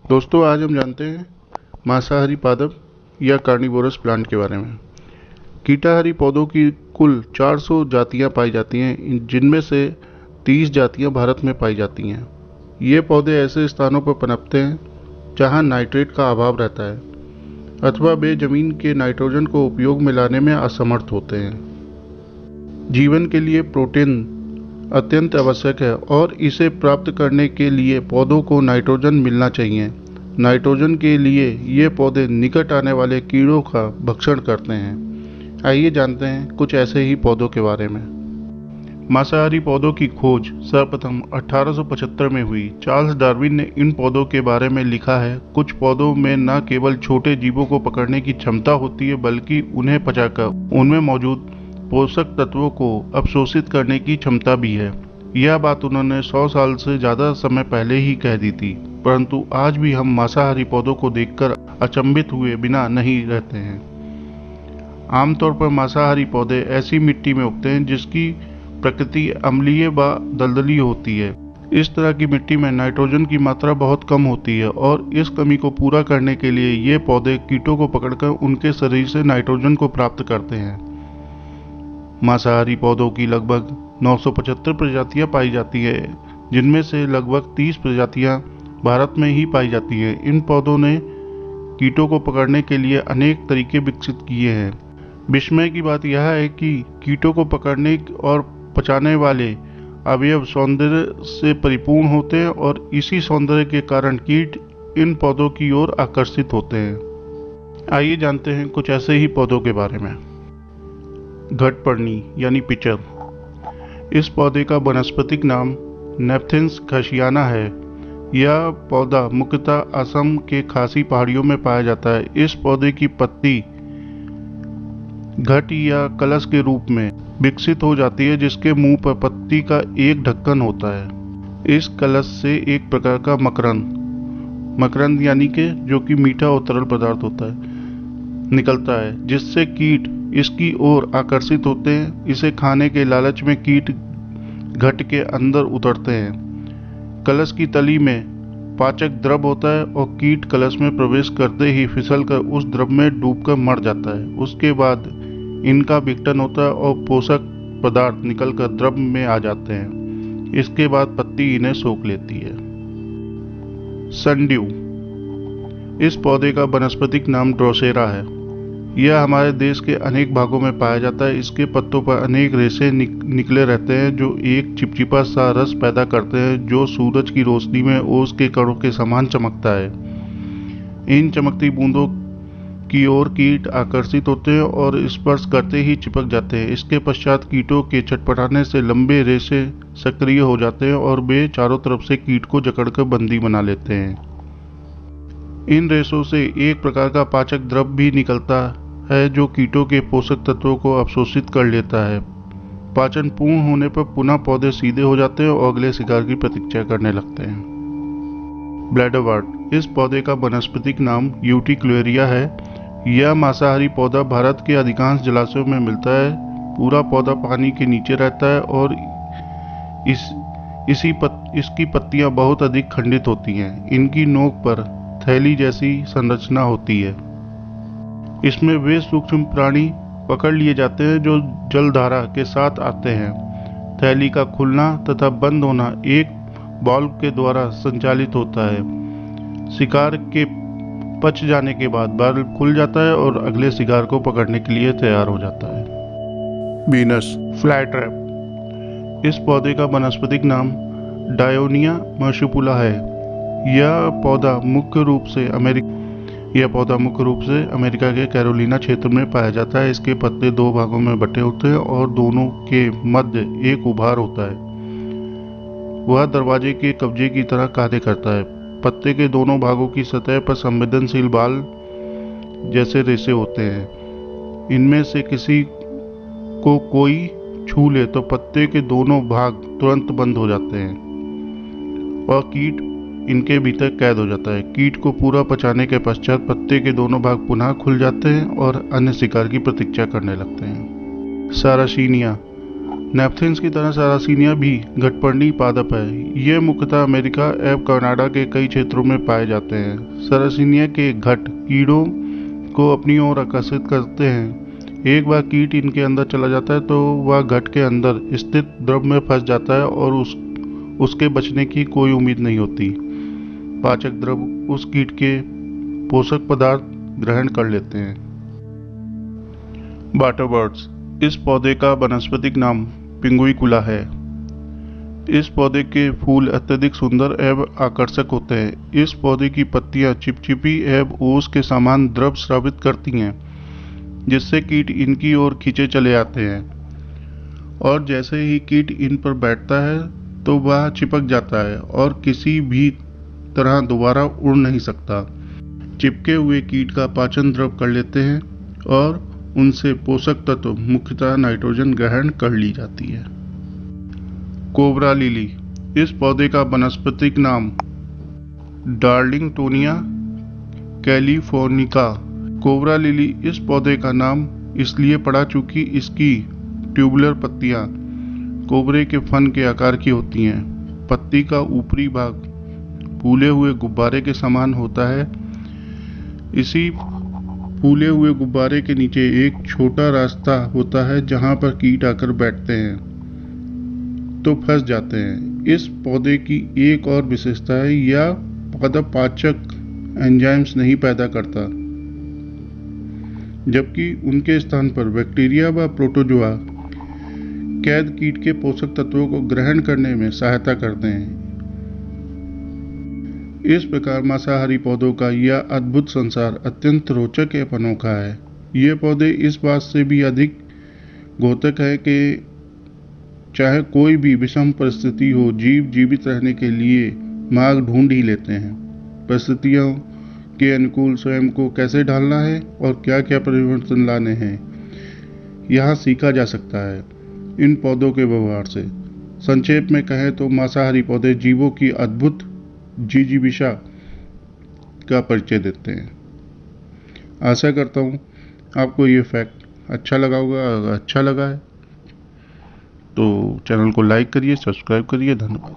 दोस्तों, आज हम जानते हैं मांसाहारी पादप या कार्निवोरस प्लांट के बारे में। कीटाहारी पौधों की कुल 400 जातियां पाई जाती हैं, जिनमें से 30 जातियां भारत में पाई जाती हैं। ये पौधे ऐसे स्थानों पर पनपते हैं जहां नाइट्रेट का अभाव रहता है अथवा वे जमीन के नाइट्रोजन को उपयोग में लाने में असमर्थ होते हैं। जीवन के लिए प्रोटीन अत्यंत आवश्यक है और इसे प्राप्त करने के लिए पौधों को नाइट्रोजन मिलना चाहिए। नाइट्रोजन के लिए ये पौधे निकट आने वाले कीड़ों का भक्षण करते हैं। आइए जानते हैं कुछ ऐसे ही पौधों के बारे में। मांसाहारी पौधों की खोज सर्वप्रथम 1875 में हुई। चार्ल्स डार्विन ने इन पौधों के बारे में लिखा है, कुछ पौधों में न केवल छोटे जीवों को पकड़ने की क्षमता होती है, बल्कि उन्हें पचाकर उनमें मौजूद पोषक तत्वों को अवशोषित करने की क्षमता भी है। यह बात उन्होंने 100 साल से ज़्यादा समय पहले ही कह दी थी, परंतु आज भी हम मांसाहारी पौधों को देखकर अचंभित हुए बिना नहीं रहते हैं। आमतौर पर मांसाहारी पौधे ऐसी मिट्टी में उगते हैं जिसकी प्रकृति अम्लीय व दलदली होती है। इस तरह की मिट्टी में नाइट्रोजन की मात्रा बहुत कम होती है और इस कमी को पूरा करने के लिए ये पौधे कीटों को पकड़कर उनके शरीर से नाइट्रोजन को प्राप्त करते हैं। मांसाहारी पौधों की लगभग 975 प्रजातियां पाई जाती हैं, जिनमें से लगभग 30 प्रजातियां भारत में ही पाई जाती हैं। इन पौधों ने कीटों को पकड़ने के लिए अनेक तरीके विकसित किए हैं। विस्मय की बात यह है कि कीटों को पकड़ने और पचाने वाले अवयव सौंदर्य से परिपूर्ण होते हैं और इसी सौंदर्य के कारण कीट इन पौधों की ओर आकर्षित होते हैं। आइए जानते हैं कुछ ऐसे ही पौधों के बारे में। घटपर्णी यानी पिचर। इस पौधे का वनस्पतिक नाम नेपथिन्स खशियाना है। यह पौधा मुख्यतः असम के खासी पहाड़ियों में पाया जाता है। इस पौधे की पत्ती घट या कलश के रूप में विकसित हो जाती है, जिसके मुंह पर पत्ती का एक ढक्कन होता है। इस कलश से एक प्रकार का मकरंद यानी कि जो कि मीठा और तरल पदार्थ होता है निकलता है, जिससे कीट इसकी ओर आकर्षित होते हैं। इसे खाने के लालच में कीट घट के अंदर उतरते हैं। कलश की तली में पाचक द्रव होता है और कीट कलश में प्रवेश करते ही फिसलकर उस द्रव में डूबकर मर जाता है। उसके बाद इनका विघटन होता है और पोषक पदार्थ निकलकर द्रव में आ जाते हैं। इसके बाद पत्ती इन्हें सोख लेती है। सनड्यू। इस पौधे का वनस्पतिक नाम ड्रोसेरा है। यह हमारे देश के अनेक भागों में पाया जाता है। इसके पत्तों पर अनेक रेशे निकले रहते हैं जो एक चिपचिपा सा रस पैदा करते हैं, जो सूरज की रोशनी में ओस के कणों के समान चमकता है। इन चमकती बूंदों की ओर कीट आकर्षित होते हैं और स्पर्श करते ही चिपक जाते हैं। इसके पश्चात कीटों के चटपटाने से लंबे रेशे सक्रिय हो जाते हैं और वे चारों तरफ से कीट को जकड़कर बंदी बना लेते हैं। इन रेशों से एक प्रकार का पाचक द्रव भी निकलता है जो कीटों के पोषक तत्वों को अवशोषित कर लेता है। पाचन पूर्ण होने पर पुनः पौधे सीधे हो जाते हैं और अगले शिकार की प्रतीक्षा करने लगते हैं। ब्लैडरवर्ट। इस पौधे का वनस्पतिक नाम यूटिक्युलेरिया है। यह मांसाहारी पौधा भारत के अधिकांश जलाशयों में मिलता है। पूरा पौधा पानी के नीचे रहता है और इसकी पत्तियां बहुत अधिक खंडित होती हैं। इनकी नोक पर थैली जैसी संरचना होती है। इसमें वे सूक्ष्म प्राणी पकड़ लिए जाते हैं जो जलधारा के साथ आते हैं। थैली का खुलना तथा बंद होना एक वाल्व के द्वारा संचालित होता है। शिकार के पच जाने के बाद वाल्व खुल जाता है और अगले शिकार को पकड़ने के लिए तैयार हो जाता है। Venus flytrap. इस पौधे का वनस्पतिक नाम डायोनिया मर्सिपुला है। यह पौधा मुख्य रूप से अमेरिका के कैरोलिना क्षेत्र में पाया जाता है। इसके पत्ते दो भागों में बटे होते हैं और दोनों के मध्य एक उभार होता है। वह दरवाजे के कब्जे की तरह कार्य करता है। पत्ते के दोनों भागों की सतह पर संवेदनशील बाल जैसे रेशे होते हैं। इनमें से किसी को कोई छू ले तो पत्ते के दोनों भाग तुरंत बंद हो जाते हैं और कीट इनके भीतर कैद हो जाता है। कीट को पूरा पचाने के पश्चात पत्ते के दोनों भाग पुनः खुल जाते हैं और अन्य शिकार की प्रतीक्षा करने लगते हैं। सारासीनिया। नेपथिन्स की तरह सरासिनिया भी घटपर्णी पादप है। ये मुख्यतः अमेरिका एवं कनाडा के कई क्षेत्रों में पाए जाते हैं। सरासिनिया के घट कीड़ों को अपनी ओर आकर्षित करते हैं। एक बार कीट इनके अंदर चला जाता है तो वह घट के अंदर स्थित द्रव में फंस जाता है और उसके बचने की कोई उम्मीद नहीं होती। पाचक द्रव उस कीट के पोषक पदार्थ ग्रहण कर लेते हैं। वाटरबर्ड्स। इस पौधे का वानस्पतिक नाम पिंगुइकुला है। इस पौधे के फूल अत्यधिक सुंदर एवं आकर्षक होते हैं। इस पौधे की पत्तियां चिपचिपी एवं ओस के समान द्रव स्रावित करती हैं, जिससे कीट इनकी ओर खींचे चले आते हैं और जैसे ही कीट इन पर बैठता है तो वह चिपक जाता है और किसी भी तरह दोबारा उड़ नहीं सकता। चिपके हुए कीट का पाचन द्रव कर लेते हैं और उनसे पोषक तत्व मुख्यतः नाइट्रोजन ग्रहण कर ली जाती है। Cobra lily. इस पौधे का वानस्पतिक नाम डार्लिंगटोनिया कैलिफोर्निका। कोबरा लिली इस पौधे का नाम इसलिए पड़ा चूंकि इसकी ट्यूबुलर पत्तियां कोबरे के फन के आकार की होती हैं। पत्ती का ऊपरी भाग फूले हुए गुब्बारे के समान होता है। इसी फूले हुए गुब्बारे के नीचे एक छोटा रास्ता होता है जहां पर कीट आकर बैठते हैं तो फंस जाते हैं। इस पौधे की एक और विशेषता है, यह पौधा पाचक एंजाइम्स नहीं पैदा करता, जबकि उनके स्थान पर बैक्टीरिया व प्रोटोजोआ कैद कीट के पोषक तत्वों को ग्रहण करने में सहायता करते हैं। इस प्रकार मांसाहारी पौधों का यह अद्भुत संसार अत्यंत रोचक एवं अनोखा है। ये पौधे इस बात से भी अधिक घातक है कि चाहे कोई भी विषम परिस्थिति हो, जीव जीवित रहने के लिए मार्ग ढूंढ ही लेते हैं। परिस्थितियों के अनुकूल स्वयं को कैसे ढालना है और क्या क्या परिवर्तन लाने हैं, यहाँ सीखा जा सकता है इन पौधों के व्यवहार से। संक्षेप में कहें तो मांसाहारी पौधे जीवों की अद्भुत जिजीविषा का परिचय देते हैं। आशा करता हूँ आपको ये फैक्ट अच्छा लगा होगा। अगर अच्छा लगा है तो चैनल को लाइक करिए, सब्सक्राइब करिए। धन्यवाद।